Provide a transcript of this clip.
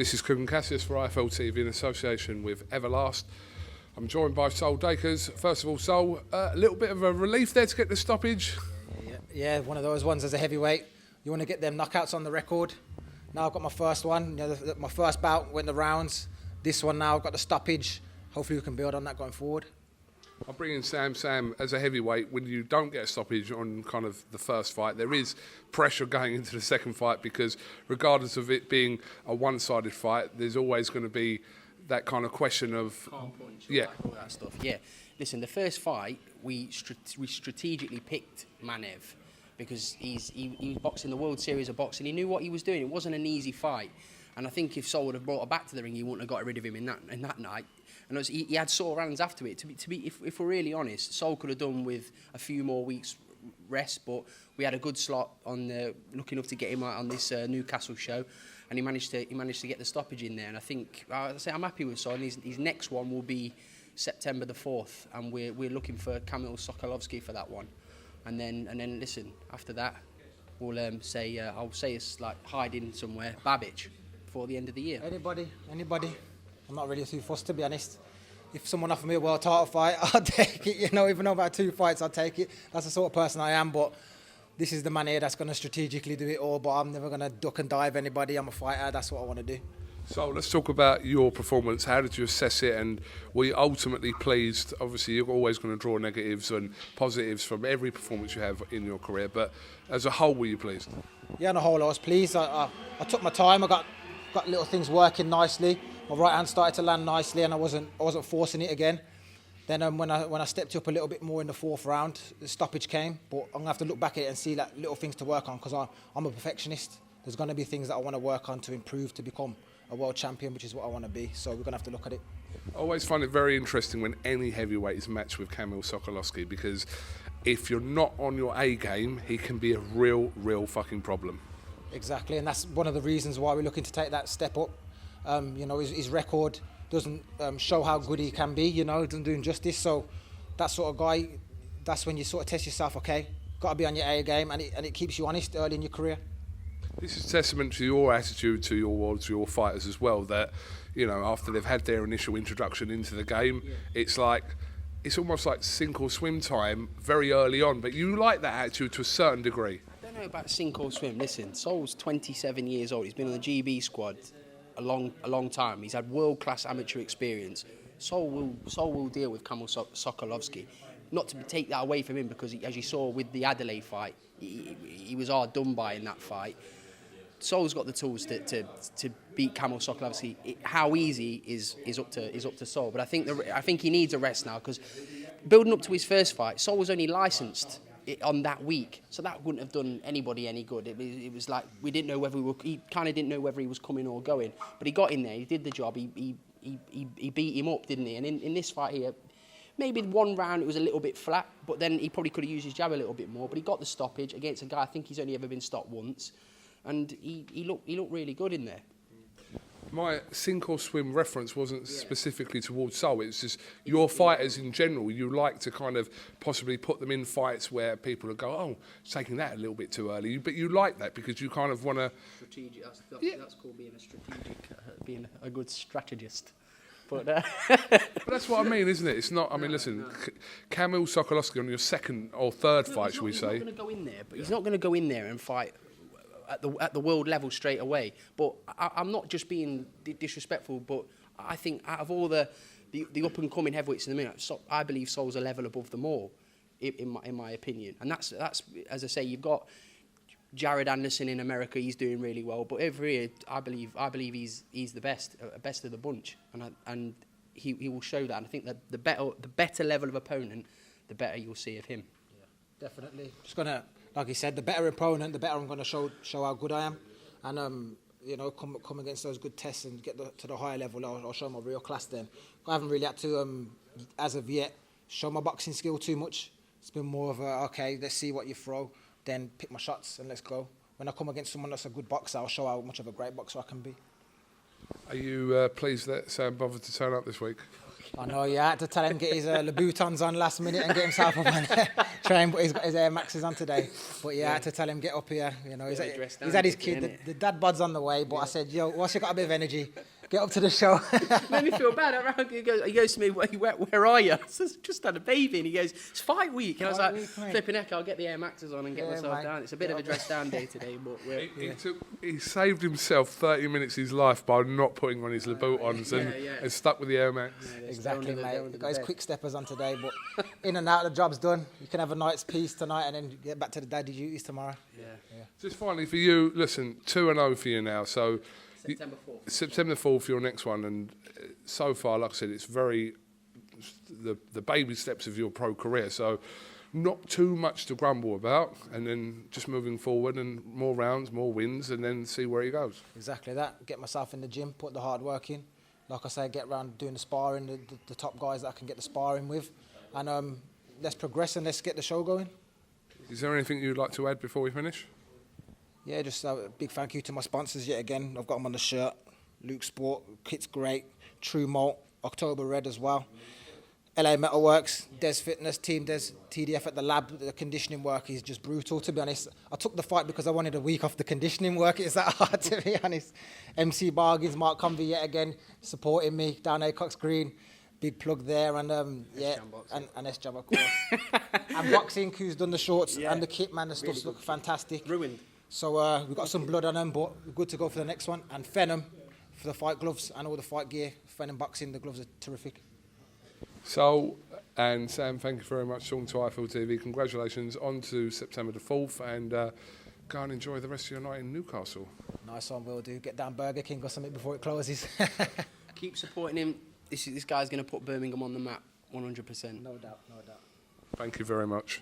This is KUGAN CASSIUS for IFL TV in association with Everlast. I'm joined by Dacres. First of all, Sol, a little bit of a relief there to get the stoppage. Yeah, one of those ones as a heavyweight. You want to get them knockouts on the record. Now I've got my first one. You know, my first bout went the rounds. This one now I've got the stoppage. Hopefully we can build on that going forward. I'll bring in Sam, as a heavyweight, when you don't get a stoppage on kind of the first fight, there is pressure going into the second fight because regardless of it being a one-sided fight, there's always going to be that kind of question of... All that stuff. Yeah. Listen, the first fight, we strategically picked Manev because he was boxing the World Series of Boxing. He knew what he was doing. It wasn't an easy fight. And I think if Sol would have brought her back to the ring, he wouldn't have got rid of him in that night. And he had sore hands after it. If we're really honest, Sol could have done with a few more weeks rest, but we had a good slot on lucky enough to get him out on this Newcastle show, and he managed to get the stoppage in there. And I think I'm happy with Sol. And his next one will be September the 4th, and we're looking for Kamil Sokolovsky for that one. And then listen, after that, we'll I'll say it's like hiding somewhere, Babic, before the end of the year. Anybody. I'm not really too fussed, to be honest. If someone offered me a world title fight, I'll take it. You know, even though about 2 fights, I'll take it. That's the sort of person I am, but this is the man here that's going to strategically do it all, but I'm never going to duck and dive anybody. I'm a fighter. That's what I want to do. So let's talk about your performance. How did you assess it, and were you ultimately pleased? Obviously, you're always going to draw negatives and positives from every performance you have in your career, but as a whole, were you pleased? Yeah, on the whole, I was pleased. I took my time. I got little things working nicely. My right hand started to land nicely, and I wasn't forcing it again. Then when I stepped up a little bit more in the 4th round, the stoppage came. But I'm gonna have to look back at it and see like little things to work on because I'm a perfectionist. There's gonna be things that I want to work on to improve to become a world champion, which is what I want to be. So we're gonna have to look at it. I always find it very interesting when any heavyweight is matched with Kamil Sokolovsky because if you're not on your A game, he can be a real fucking problem. Exactly, and that's one of the reasons why we're looking to take that step up. You know, his record doesn't show how good he can be, you know, it doesn't do him justice. So that sort of guy, that's when you sort of test yourself, okay, got to be on your A game, and it keeps you honest early in your career. This is testament to your attitude to your fighters as well, that, you know, after they've had their initial introduction into the game, it's almost like sink or swim time very early on, but you like that attitude to a certain degree. I don't know about sink or swim. Listen, Sol's 27 years old. He's been on the GB squad a long time. He's had world-class amateur experience. Sol will deal with Kamil Sokolovsky. Not to take that away from him because, as you saw with the Adelaide fight, he was hard done by in that fight. Sol's got the tools to beat Kamil Sokolovsky. How easy is up to Sol. But I think he needs a rest now because building up to his first fight, Sol was only licensed on that week, so that wouldn't have done anybody any good. It was like we didn't know whether he kind of didn't know whether he was coming or going, but he got in there, he did the job, he beat him up, didn't he? And in this fight here, maybe one round it was a little bit flat, but then he probably could have used his jab a little bit more, but he got the stoppage against a guy I think he's only ever been stopped once, and he looked really good in there. My sink or swim reference wasn't specifically towards Sol, it's just your fighters in general, you like to kind of possibly put them in fights where people will go, oh, it's taking that a little bit too early, but you like that because you kind of want to... Strategic, that's called being a strategic, being a good strategist. But but that's what I mean, isn't it? It's not, I mean, listen, Kamil Sokolovsky on your 2nd or 3rd fight, shall we say? He's not going to go in there, but he's not going to go in there and fight at the world level straight away. But I'm not just being disrespectful, but I think out of all the up and coming heavyweights in the minute, I believe Sol's a level above them all, in my opinion. And that's as I say, you've got Jared Anderson in America, he's doing really well. But over here, I believe he's the best of the bunch, and he will show that. And I think that the better level of opponent, the better you'll see of him. Yeah, definitely. Just gonna. Like he said, the better opponent, the better I'm going to show how good I am, and you know, come against those good tests and get to the higher level. I'll show my real class then. I haven't really had to, as of yet, show my boxing skill too much. It's been more of a okay, let's see what you throw, then pick my shots and let's go. When I come against someone that's a good boxer, I'll show how much of a great boxer I can be. Are you pleased that Sam bothered to turn up this week? I know, yeah, I had to tell him get his Louboutins on last minute and get himself up and train, but he's got his Air Maxes on today. But yeah, I had to tell him get up here. You know, he's had his kid, the dad bod's on the way, but I said, yo, once you got a bit of energy, get up to the show. Made me feel bad. He goes to me, where are you? I said, just had a baby. And he goes, it's fight week. And I was like, flipping heck, I'll get the Air Maxes on and get myself down. It's a bit of a dress down day today, but he saved himself 30 minutes of his life by not putting on his Louboutins and stuck with the Air Max. Exactly, mate. He got his quick steppers on today, but in and out, the job's done. You can have a night's peace tonight and then get back to the daddy duties tomorrow. Yeah. Just finally for you, listen, 2-0 for you now. So September 4th. September 4th, your next one, and so far, like I said, it's very the baby steps of your pro career. So not too much to grumble about, and then just moving forward and more rounds, more wins, and then see where he goes. Exactly that. Get myself in the gym, put the hard work in. Like I say, get around doing the sparring, the top guys that I can get the sparring with, and let's progress and let's get the show going. Is there anything you'd like to add before we finish? Yeah, just a big thank you to my sponsors yet again. I've got them on the shirt. Luke Sport, kit's great. True Malt, October Red as well. LA Metalworks, Des Fitness, Team Des, TDF at the lab. The conditioning work is just brutal, to be honest. I took the fight because I wanted a week off the conditioning work. It's that hard, to be honest. MC Bargains, Mark Convey yet again, supporting me down Acox Green. Big plug there, and and S-Jam, of course. And Boxing, who's done the shorts and the kit, man. The stuff's really look fantastic. Ruined. So we've got some blood on them, but we're good to go for the next one. And Phenom for the fight gloves and all the fight gear. Phenom Boxing, the gloves are terrific. So, and Sam, thank you very much. Talking to iField TV, congratulations on to September the 4th, and go and enjoy the rest of your night in Newcastle. Nice one, will do. Get down Burger King or something before it closes. Keep supporting him. This guy's going to put Birmingham on the map, 100%. No doubt, no doubt. Thank you very much.